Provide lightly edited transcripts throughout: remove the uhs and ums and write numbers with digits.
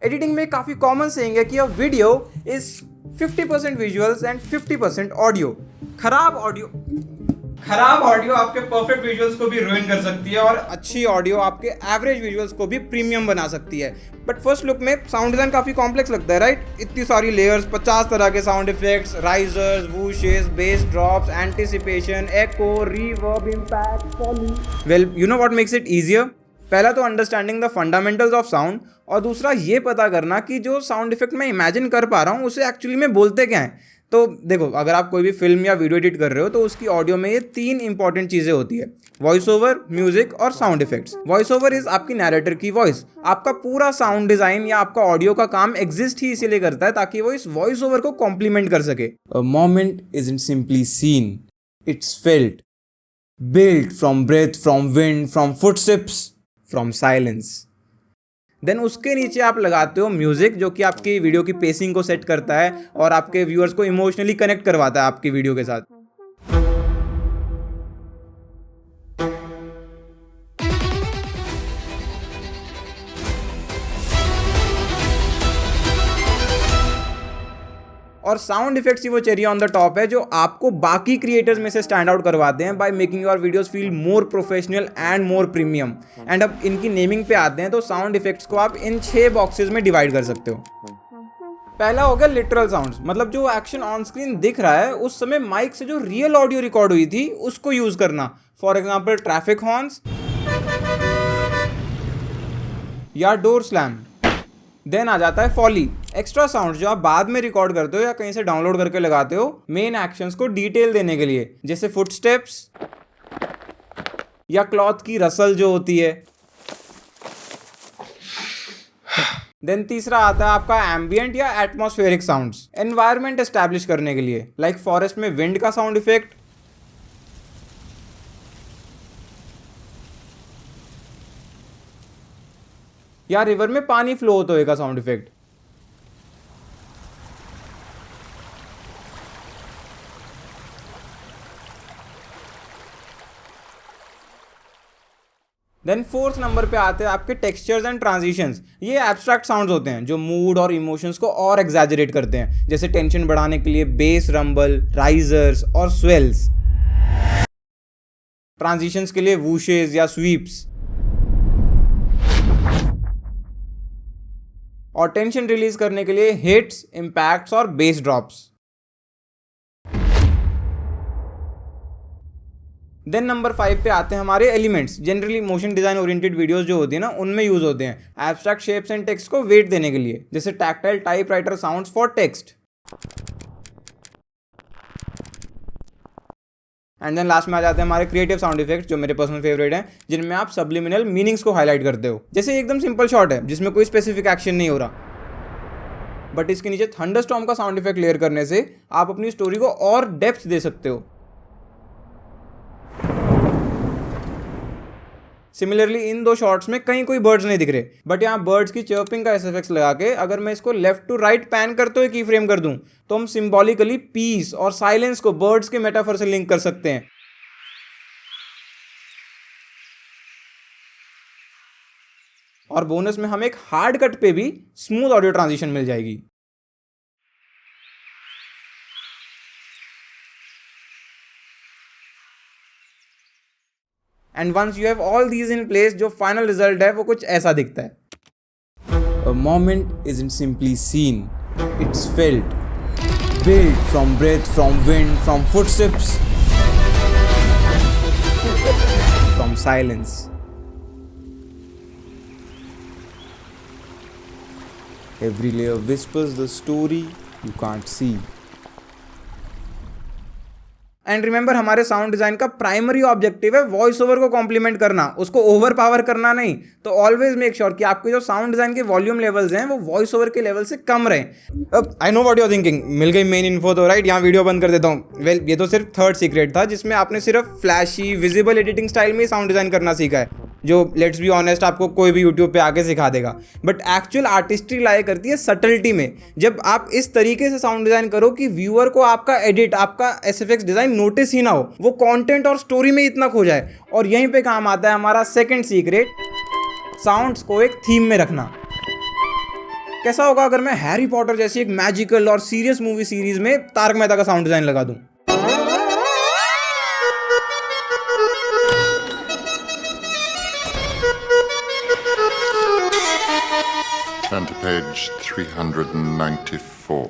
Editing में काफ़ी common saying है कि a video is 50% visuals and 50% audio. खराब ऑडियो आपके परफेक्ट विजुअल्स को भी रुइन कर सकती है और अच्छी ऑडियो आपके एवरेज विजुअल्स को भी प्रीमियम बना सकती है। बट फर्स्ट लुक में साउंड डिज़ाइन काफ़ी कॉम्प्लेक्स लगता है, राइट? इतनी सारी लेयर्स, 50 तरह के sound effects, risers, whooshes, bass drops, anticipation, echo, reverb, impact, foley. Well, you know what makes it easier? पहला तो understanding the fundamentals of sound, और दूसरा ये पता करना कि जो साउंड इफेक्ट मैं इमेजिन कर पा रहा हूँ उसे एक्चुअली में बोलते क्या हैं। तो देखो, अगर आप कोई भी फिल्म या वीडियो एडिट कर रहे हो तो उसकी ऑडियो में ये 3 इंपॉर्टेंट चीज़ें होती है: वॉइस ओवर, म्यूजिक और sound effects. Voice over is आपकी नैरेटर की वॉइस। आपका पूरा साउंड डिज़ाइन या आपका ऑडियो का काम एग्जिस्ट ही इसीलिए करता है ताकि वो इस वॉइस ओवर को कॉम्प्लीमेंट कर सके। A moment isn't simply seen, it's felt, built from breath, from wind, from footsteps, from silence. Then उसके नीचे आप लगाते हो म्यूजिक, जो कि आपकी वीडियो की पेसिंग को सेट करता है और आपके व्यूअर्स को इमोशनली कनेक्ट करवाता है आपकी वीडियो के साथ। और साउंड इफेक्ट्स ही वो चेरी ऑन द टॉप है जो आपको बाकी क्रिएटर्स में से स्टैंड आउट करवाते हैं by making your videos feel more professional and more premium. And अब इनकी नेमिंग पे आते हैं तो साउंड इफेक्ट्स को आप इन 6 बॉक्सेस में डिवाइड कर सकते हो। पहला हो गया लिटरल साउंड्स, मतलब जो एक्शन ऑन स्क्रीन दिख रहा है उस समय माइक से जो रियल ऑडियो रिकॉर्ड हुई थी उसको यूज करना। फॉर एग्जाम्पल ट्रैफिक हॉर्न्स या डोर स्लैम। देन आ जाता है फॉली, एक्स्ट्रा साउंड जो आप बाद में रिकॉर्ड करते हो या कहीं से डाउनलोड करके लगाते हो मेन एक्शंस को डिटेल देने के लिए, जैसे फुटस्टेप्स या क्लॉथ की रसल जो होती है। देन तीसरा आता है आपका एम्बियंट या एटमॉस्फेरिक साउंड्स, एनवायरनमेंट एस्टैब्लिश करने के लिए, लाइक फॉरेस्ट में विंड का साउंड इफेक्ट, या रिवर में पानी फ्लो होते हुए का sound effect. Then 4th number पे आते हैं आपके टेक्सचर्स एंड ट्रांजिशंस। ये एब्स्ट्रैक्ट साउंड्स होते हैं जो मूड और इमोशंस को और एग्जैजरेट करते हैं, जैसे टेंशन बढ़ाने के लिए बेस रंबल, राइजर्स और स्वेल्स। ट्रांजिशंस के लिए वूशेस या स्वीप्स, और टेंशन रिलीज करने के लिए हिट्स, इम्पैक्ट्स और बेस ड्रॉप्स। देन नंबर 5 पे आते हैं हमारे elements. Generally motion design oriented videos जो होती है ना उनमें यूज होते हैं एब्स्ट्रैक्ट शेप्स एंड टेक्स्ट को वेट देने के लिए, जैसे tactile typewriter sounds for text. And then last में आ जाते हैं हमारे क्रिएटिव साउंड इफेक्ट्स जो मेरे पर्सनल फेवरेट हैं, जिनमें आप सब्लिमिनल मीनिंग्स को हाईलाइट करते हो। जैसे एकदम सिंपल शॉट है जिसमें कोई स्पेसिफिक एक्शन नहीं हो रहा, बट इसके नीचे थंडरस्टॉर्म का साउंड इफेक्ट लेयर करने से आप अपनी स्टोरी को और डेप्थ दे सकते हो। सिमिलरली इन 2 शॉट्स में कहीं कोई बर्ड्स नहीं दिख रहे, बट यहाँ बर्ड्स की चर्पिंग का एसएफएक्स लगा के अगर मैं इसको लेफ्ट टू राइट पैन करते हुए की फ्रेम कर दूं तो हम सिंबॉलिकली पीस और साइलेंस को बर्ड्स के मेटाफर से लिंक कर सकते हैं। और बोनस में हमें एक हार्ड कट पे भी स्मूथ ऑडियो ट्रांजिशन मिल जाएगी। And once you have all these in place, जो फाइनल रिजल्ट है वो कुछ ऐसा दिखता है। A moment isn't simply seen, it's felt, built from breath, from wind, from footsteps, from silence. Every layer whispers the story you can't see. And remember, हमारे sound design का primary objective है voice over को complement करना, उसको over power करना नहीं। तो always make sure कि आपके जो साउंड डिजाइन के वॉल्यूम लेवल्स हैं वो वॉइस ओवर के लेवल से कम रहे। अब I know what you are thinking, मिल गई मेन इन्फो तो, राइट? यहाँ वीडियो बंद कर देता हूँ। वेल, ये तो सिर्फ 3rd सीक्रेट था जिसमें आपने सिर्फ फ्लैशी विजिबल एडिटिंग स्टाइल में साउंड डिजाइन करना सीखा है, जो लेट्स बी ऑनेस्ट आपको कोई भी यूट्यूब पे आके सिखा देगा। बट एक्चुअल आर्टिस्ट्री लाई करती है सटलिटी में। जब आप इस तरीके से साउंड डिजाइन करो कि व्यूअर को आपका एडिट, आपका एसएफएक्स डिजाइन नोटिस ही ना हो, वो कंटेंट और स्टोरी में इतना खो जाए। और यहीं पे काम आता है हमारा 2nd सीक्रेट, साउंड्स को एक थीम में रखना। कैसा होगा अगर मैं हैरी पॉटर जैसी एक मैजिकल और सीरियस मूवी सीरीज में तारक मेहता का साउंड डिजाइन लगा दूं? Turn to page 394.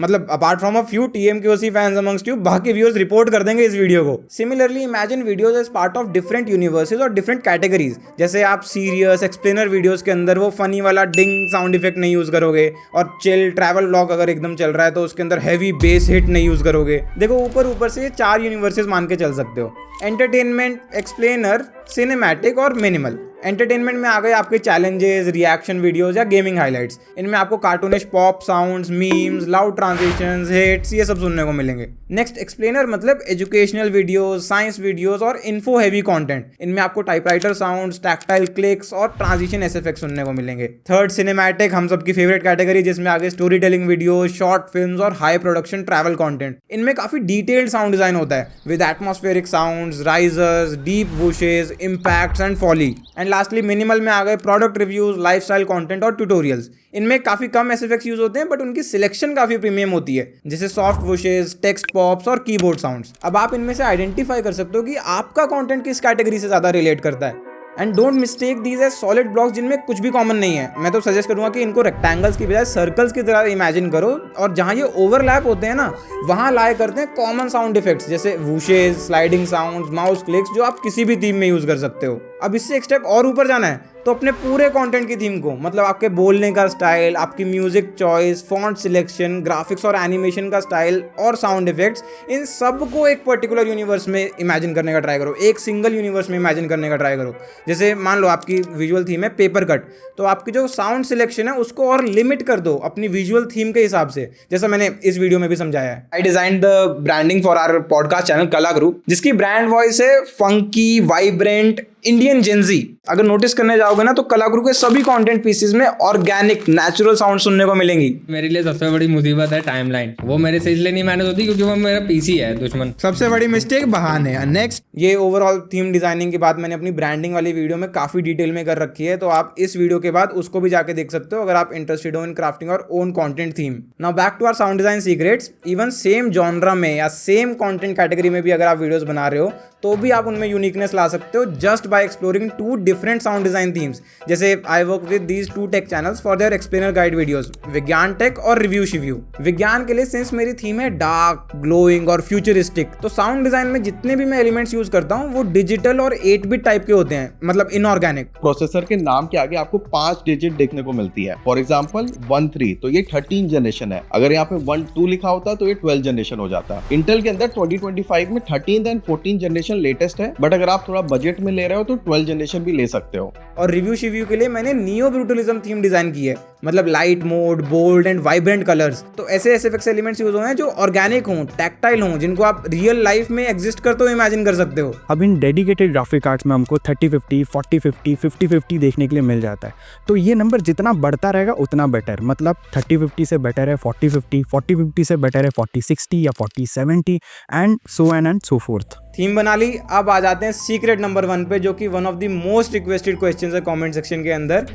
मतलब apart from a few TMQC fans amongst you, बाकी व्यूअर्स रिपोर्ट कर देंगे इस वीडियो को। Similarly imagine videos as part of different universes और डिफरेंट कैटेगरीज। जैसे आप सीरियस एक्सप्लेनर वीडियोस के अंदर वो फनी वाला डिंग साउंड इफेक्ट नहीं यूज करोगे, और चिल ट्रैवल व्लॉग अगर एकदम चल रहा है तो उसके अंदर हैवी बेस हिट नहीं यूज करोगे। देखो ऊपर से ये 4 यूनिवर्सेस मान के चल सकते हो: एंटरटेनमेंट, एक्सप्लेनर, सिनेमैटिक और मिनिमल। एंटरटेनमेंट में आ गए आपके चैलेंजेस, रिएक्शन वीडियोस या गेमिंग हाइलाइट्स। इनमें आपको cartoonish pop sounds, memes, loud transitions, hits, ये सब सुनने को मिलेंगे। नेक्स्ट एक्सप्लेनर मतलब एजुकेशनल वीडियोस, साइंस वीडियोस और इन्फो हैवी कंटेंट। इनमें आपको टाइपराइटर साउंड्स, टैक्टाइल क्लिक्स और ट्रांजिशन एफेक्ट्स सुनने को मिलेंगे। थर्ड सिनेमैटिक, हम सबकी फेवरेट कैटेगरी, जिसमें आगे story telling videos, short films और हाई प्रोडक्शन ट्रैवल कंटेंट। इनमें काफी डिटेल्ड साउंड डिजाइन होता है with atmospheric sounds, risers, deep whooshes, impacts and foley. And lastly minimal में आ गए प्रोडक्ट रिव्यूज, लाइफस्टाइल कंटेंट और ट्यूटोरियल्स। इनमें काफी कम एसएफएक्स यूज होते हैं बट उनकी सिलेक्शन काफी प्रीमियम होती है, जैसे सॉफ्ट वुशेस, टेक्स्ट पॉप्स और कीबोर्ड साउंड्स। अब आप इनमें से आइडेंटिफाई कर सकते हो कि आपका कंटेंट किस कैटेगरी से ज्यादा रिलेट करता है। And don't mistake these as solid blocks जिनमें कुछ भी कॉमन नहीं है। मैं तो सजेस्ट करूंगा कि इनको रेक्टेंगल्स की बजाय सर्कल्स की तरह इमेजिन करो, और जहां ये ओवरलैप होते हैं ना, वहां लाए करते हैं कॉमन साउंड इफेक्ट्स जैसे वूशेज, स्लाइडिंग साउंड्स, माउस क्लिक्स, जो आप किसी भी थीम में यूज कर सकते हो। अब इससे एक स्टेप और ऊपर जाना है तो अपने पूरे कंटेंट की थीम को, मतलब आपके बोलने का स्टाइल, आपकी music choice, font selection, graphics और एनिमेशन का स्टाइल और साउंड इफेक्ट्स, इन सब को एक पर्टिकुलर यूनिवर्स में इमेजिन करने का ट्राई करो, एक सिंगल यूनिवर्स में इमेजिन करने का ट्राई करो। जैसे मान लो आपकी विजुअल थीम है पेपर कट, तो आपकी जो साउंड सिलेक्शन है उसको और लिमिट कर दो अपनी विजुअल थीम के हिसाब से, जैसा मैंने इस वीडियो में भी समझाया है। I design the branding for our podcast channel Kala group, जिसकी ब्रांड वॉइस है फंकी, वाइब्रेंट, इंडियन जेंजी। अगर नोटिस करने जाओगे ना तो कला ग्रुप के सभी कंटेंट पीसेस में ऑर्गेनिक नेचुरल साउंड सुनने को मिलेंगी। मेरे लिए सबसे बड़ी मुसीबत है टाइमलाइन, वो मेरे से इसलिए नहीं मैनेज होती क्योंकि वो मेरा पीसी है दुश्मन। सबसे बड़ी मिस्टेक बहाने। नेक्स्ट, ये ओवरऑल थीम डिजाइनिंग की बात मैंने अपनी ब्रांडिंग वाली वीडियो में काफी डिटेल में कर रखी है, तो आप इस वीडियो के बाद उसको भी जाके देख सकते हो अगर आप इंटरेस्टेड हो इन क्राफ्टिंग और own content theme. Now back to our sound design secrets. Even same genre में या सेम कंटेंट कैटेगरी में भी अगर आप वीडियोस बना रहे हो तो भी आप उनमें यूनिकनेस ला सकते हो just by exploring 2 different sound design themes. जैसे I work with these 2 tech channels for their explainer guide videos, Vigyan tech और रिव्यू शिव्यू। विज्ञान के लिए सिंस मेरी थीम है डार्क, ग्लोइंग और फ्यूचरिस्टिक, तो साउंड डिजाइन में जितने भी मैं एलिमेंट्स यूज करता हूँ वो डिजिटल और 8-बिट टाइप के होते हैं, मतलब इनऑर्गेनिक। प्रोसेसर के नाम के आगे आपको 5 डिजिट देखने को मिलती है। फॉर एग्जाम्पल 1-3, तो ये 13 जनरेशन है। अगर यहाँ पे 1-2 लिखा होता तो ये 12 जनरेशन हो जाता। इंटेल के अंदर 2025 में 13th and 14th generation latest है, बट अगर आप थोड़ा बजट में ले रहे हो तो 12 जनरेशन भी ले सकते हो। और रिव्यू शिव्यू के लिए मैंने नियो ब्रूटलिज्म थीम डिजाइन की है, मतलब light mode, bold and vibrant colours. तो ऐसे एसएफएक्स एलिमेंट्स यूज हुए हैं जो ऑर्गेनिक हों, टैक्टाइल हों, जिनको आप रियल लाइफ में एग्जिस्ट करते हो इमेजिन कर सकते हो। अब इन डेडिकेटेड ग्राफिक कार्ड्स में हमको 3050, 4050, 5050 देखने के लिए मिल जाता है। तो ये नंबर जितना बढ़ता रहेगा उतना बेटर, मतलब 3050 से बेटर है 4050, 4050 से बेटर है 4060 या 4070 and so and so fourth. Theme बना ली, अब आ जाते हैं सीक्रेट नंबर 1 पे, जो कि one of the most requested questions है कमेंट सेक्शन के अंदर,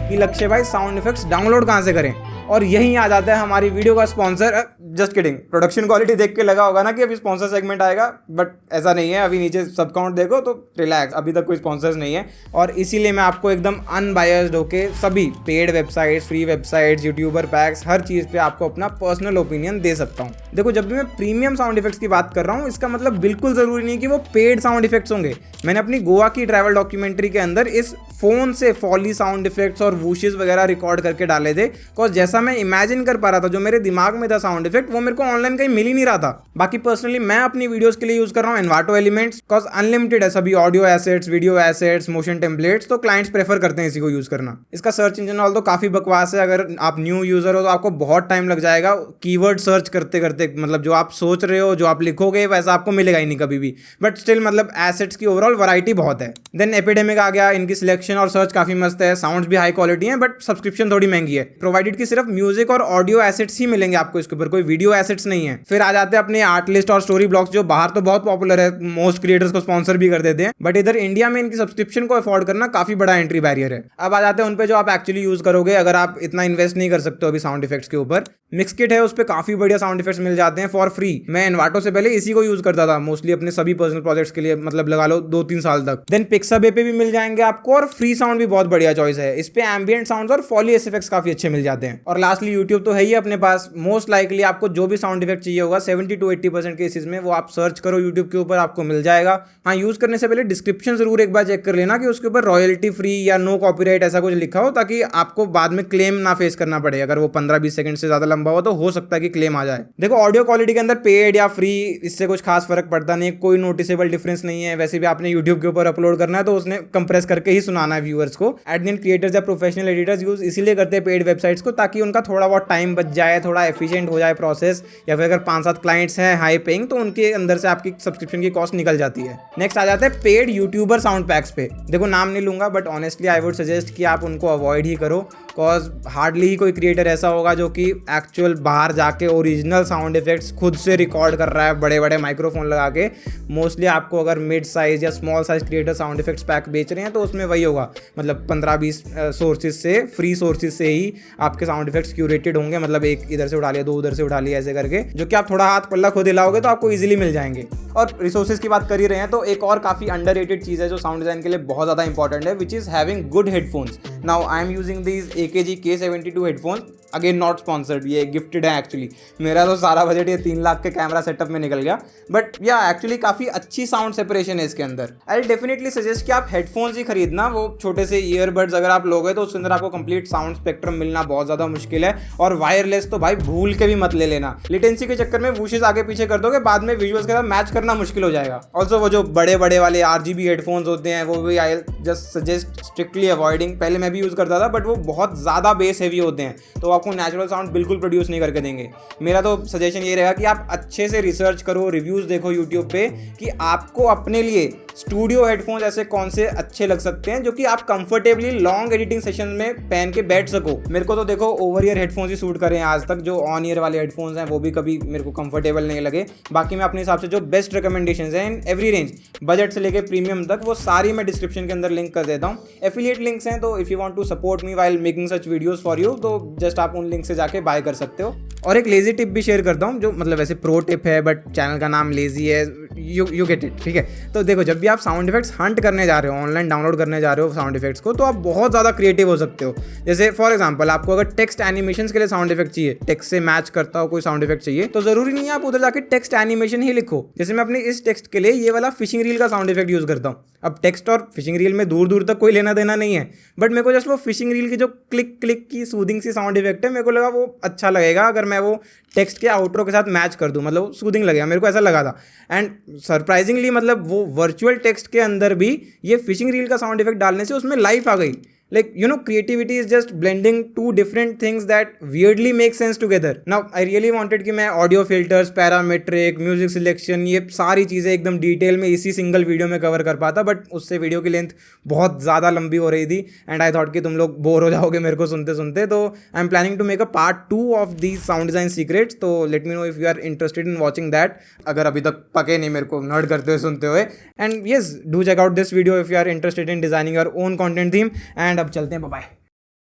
कि लक्ष्य भाई साउंड इफेक्ट्स डाउनलोड कहाँ से करें। और यहीं आ जाता है हमारी वीडियो का sponsor. Just kidding, production quality देख के लगा होगा ना कि अभी स्पॉन्सर सेगमेंट आएगा, बट ऐसा नहीं है। अभी नीचे सब काउंट देखो तो रिलैक्स, अभी तक कोई स्पॉन्सर्स नहीं है। और इसीलिए मैं आपको एकदम अनबायस्ड होके सभी paid websites, free websites, YouTuber packs, हर चीज़ पे आपको अपना पर्सनल ओपिनियन दे सकता हूँ। देखो, जब भी मैं प्रीमियम साउंड इफेक्ट्स की बात कर रहा हूँ, इसका मतलब बिल्कुल ज़रूरी नहीं कि वो पेड साउंड इफेक्ट्स होंगे। मैंने अपनी गोवा की ट्रैवल डॉक्यूमेंट्री के अंदर इस फोन से फॉली साउंड इफेक्ट्स और वूशेस वगैरह रिकॉर्ड करके डाले थे, बिकॉज जैसा मैं इमेजिन कर पा रहा था, जो मेरे दिमाग में था साउंड इफेक्ट, वो मेरे को ऑनलाइन कहीं मिल ही नहीं रहा था। बाकी पर्सनली मैं अपनी वीडियोस के लिए यूज कर रहा हूँ एनवाटो एलिमेंट्स, बिकॉज अनलिमिटेड है सभी audio assets, video assets, motion templates, तो क्लाइंट्स प्रेफर करते हैं इसी को यूज करना। इसका सर्च इंजन ऑल तो काफी बकवास है। अगर आप न्यू यूजर हो तो आपको बहुत टाइम लग जाएगा कीवर्ड सर्च करते करते, मतलब जो आप सोच रहे हो, जो आप लिखोगे वैसा आपको मिलेगा ही नहीं कभी भी, बट स्टिल मतलब एसेट्स की ओवरऑल वैरायटी बहुत है। देन एपिडेमिक आ गया, इनकी सिलेक्शन और सर्च काफी मस्त है, साउंड्स भी हाई क्वालिटी है, बट सब्सक्रिप्शन थोड़ी महंगी है। प्रोवाइडेड की सिर्फ सिर्फ म्यूजिक और ऑडियो एसेट्स ही मिलेंगे आपको इसके ऊपर, कोई वीडियो एसेट्स नहीं है। फिर आ जाते हैं अपने आर्ट लिस्ट और स्टोरी ब्लॉग्स, जो बाहर तो बहुत पॉपुलर है, मोस्ट क्रिएटर्स को स्पॉन्सर भी कर देते हैं, बट इधर इंडिया में इनकी सब्सक्रिप्शन को अफोर्ड करना काफी बड़ा एंट्री बैरियर है। अब आ जाते हैं उन पे जो आप एक्चुअली यूज करोगे, अगर आप इतना इन्वेस्ट नहीं कर सकते हो अभी साउंड इफेक्ट्स के ऊपर। मिक्सकिट है, उस पर काफी बढ़िया साउंड इफेक्ट्स मिल जाते हैं फॉर फ्री। मैं इन्वाटो से पहले इसी को यूज करता था मोस्टली अपने सभी पर्सनल प्रोजेक्ट्स के लिए, मतलब लगा लो 2-3 साल तक। देन पिक्साबे पे भी मिल जाएंगे आपको, और फ्री साउंड भी बहुत बढ़िया चॉइस है। इस पे एम्बिएंट साउंड्स और फॉली इफेक्ट्स काफी अच्छे मिल जाते हैं। और लास्टली यूट्यूब तो है ही अपने पास। मोस्ट लाइकली आपको जो भी साउंड इफेक्ट चाहिए होगा 70-80% केसेस में वो आप सर्च करो यूट्यूब के ऊपर, आपको मिल जाएगा। हाँ, यूज करने से पहले डिस्क्रिप्शन जरूर एक बार चेक कर लेना कि उसके ऊपर रॉयल्टी फ्री या नो कॉपीराइट ऐसा कुछ लिखा हो, ताकि आपको बाद में क्लेम ना फेस करना पड़े। अगर वो 15-20 सेकंड से ज्यादा लंबा हो तो हो सकता है कि क्लेम आ जाए। देखो, ऑडियो क्वालिटी के अंदर पेड या फ्री इससे कुछ खास फर्क पड़ता नहीं, कोई नोटिसेबल डिफरेंस नहीं है। वैसे भी आपने यूट्यूब के ऊपर अपलोड करना है तो उसने कंप्रेस करके ही सुनाना है व्यूअर्स को। एडमिन क्रिएटर्स या प्रोफेशनल एडिटर्स यूज इसीलिए करते हैं पेड वेबसाइट्स को, ताकि उनका थोड़ा बहुत टाइम बच जाए, थोड़ा एफिशिएंट हो जाए प्रोसेस। या फिर अगर 5-7 क्लाइंट्स हैं हाई पेइंग तो उनके अंदर से आपकी सब्सक्रिप्शन की कॉस्ट निकल जाती है। नेक्स्ट आ जाता है पेड यूट्यूबर साउंड पैक्स पे। देखो, नाम नहीं लूंगा but honestly I would suggest कि आप उनको अवॉइड ही करो, बिकॉज हार्डली ही कोई क्रिएटर ऐसा होगा जो कि एक्चुअल बाहर जाके ओरिजिनल साउंड इफेक्ट्स खुद से रिकॉर्ड कर रहा है बड़े बड़े माइक्रोफोन लगा के। मोस्टली आपको अगर मिड साइज या small size creator sound effects pack बेच रहे हैं तो उसमें वही होगा, मतलब 15-20 सोर्सेज से, फ्री सोर्सेज से ही आपके साउंड इफेक्ट्स क्यूरेटेड होंगे। मतलब एक इधर से उठा लिया, 2 उधर से उठा लिया, ऐसे करके, जो कि आप थोड़ा हाथ पल्ला खुद हिलाओगे तो आपको इजीली मिल जाएंगे। और रिसोर्सेज की बात कर ही रहे हैं तो एक और काफी अंडररेटेड चीज है जो साउंड डिजाइन के लिए बहुत ज्यादा इंपॉर्टेंट है, which is having good headphones. Now I am using these AKG K72 headphones, again not sponsored, ये गिफ्टेड है एक्चुअली। मेरा तो सारा बजट ये 3 लाख के कैमरा सेटअप में निकल गया, बट या एक्चुअली काफ़ी अच्छी साउंड सेपरेशन है इसके अंदर। आई डेफिनेटली सजेस्ट कि आप हेडफोन्स ही खरीदना, वो छोटे से ईयरबड्स अगर आप लोगे तो उसके अंदर आपको कंप्लीट साउंड स्पेक्ट्रम मिलना बहुत ज़्यादा मुश्किल है। और वायरलेस तो भाई भूल के भी मत ले लेना, लिटेंसी के चक्कर में वूशेस आगे पीछे कर दोगे, बाद में विजुअल्स के साथ मैच करना मुश्किल हो जाएगा। ऑल्सो वो जो बड़े बड़े वाले RGB हेडफोन्स होते हैं वो भी I just suggest strictly avoiding. पहले मैं भी यूज़ करता था बट वो बहुत ज़्यादा बेस हेवी होते हैं, तो आपको नेचुरल साउंड बिल्कुल प्रोड्यूस नहीं करके देंगे। मेरा तो सजेशन ये रहेगा कि आप अच्छे से रिसर्च करो, रिव्यूज़ देखो यूट्यूब पे कि आपको अपने लिए स्टूडियो हेडफोन्स ऐसे कौन से अच्छे लग सकते हैं जो कि आप कंफर्टेबली लॉन्ग एडिटिंग सेशन में पहन के बैठ सको। मेरे को तो देखो ओवर ईयर हेडफोन्स ही सूट करें आज तक, जो ऑन ईयर वाले हेडफोन्स हैं वो भी कभी मेरे को कंफर्टेबल नहीं लगे। बाकी मैं अपने हिसाब से जो बेस्ट रिकमेंडेशंस हैं इन एवरी रेंज, बजट से लेके प्रीमियम तक, वो सारी मैं डिस्क्रिप्शन के अंदर लिंक कर देता हूँ। एफिलिएट लिंक्स हैं, तो if you want to support me while making such videos for you, तो जस्ट आप उन लिंक से जाके बाय कर सकते हो। और एक लेजी टिप भी शेयर करता हूँ, जो मतलब वैसे प्रो टिप है बट चैनल का नाम लेजी है, यू गेट इट, ठीक है। तो देखो, जब भी आप साउंड इफेक्ट्स हंट करने जा रहे हो, ऑनलाइन डाउनलोड करने जा रहे हो साउंड इफेक्ट्स को, तो आप बहुत ज़्यादा क्रिएटिव हो सकते हो। जैसे फॉर एग्जांपल आपको अगर टेक्स्ट एनिमेशन के लिए साउंड इफेक्ट चाहिए, टेक्स्ट से मैच करता हो कोई साउंड इफेक्ट चाहिए, तो जरूरी नहीं है आप उधर जाके टेक्स्ट एनिमेशन ही लिखो। जैसे मैं अपने इस टेक्स्ट के लिए ये वाला फिशिंग रील का साउंड इफेक्ट यूज़ करता हूँ। अब टेक्स्ट और फिशिंग रील में दूर दूर तक कोई लेना देना नहीं है, बट मेरे को जस्ट वो फिशिंग रील की जो क्लिक क्लिक की सूदिंग सी साउंड इफेक्ट है, मेरे को लगा वो अच्छा लगेगा अगर मैं वो टेक्स्ट के आउटरो के साथ मैच कर दूं, मतलब सूदिंग लगेगा, मेरे को ऐसा लगा था। एंड सरप्राइजिंगली मतलब वो वर्चुअल टेक्स्ट के अंदर भी ये फिशिंग रील का साउंड इफेक्ट डालने से उसमें लाइफ आ गई। Like, you know, creativity is just blending two different things that weirdly make sense together. Now, I really wanted कि मैं audio filters, parametric, music selection, ये सारी चीज़ें एकदम डिटेल में इसी सिंगल वीडियो में कवर कर पाता, बट उससे वीडियो की लेंथ बहुत ज़्यादा लंबी हो रही थी एंड आई थॉट कि तुम लोग बोर हो जाओगे मेरे को सुनते सुनते। तो I am planning to make a part 2 of the sound design secrets, तो let me know if you are interested in watching that, अगर अभी तक पके नहीं मेरे को नर्ड करते हुए सुनते हुए। And yes, do check out this video if you are interested in designing your own content theme. And अब चलते हैं, बाय।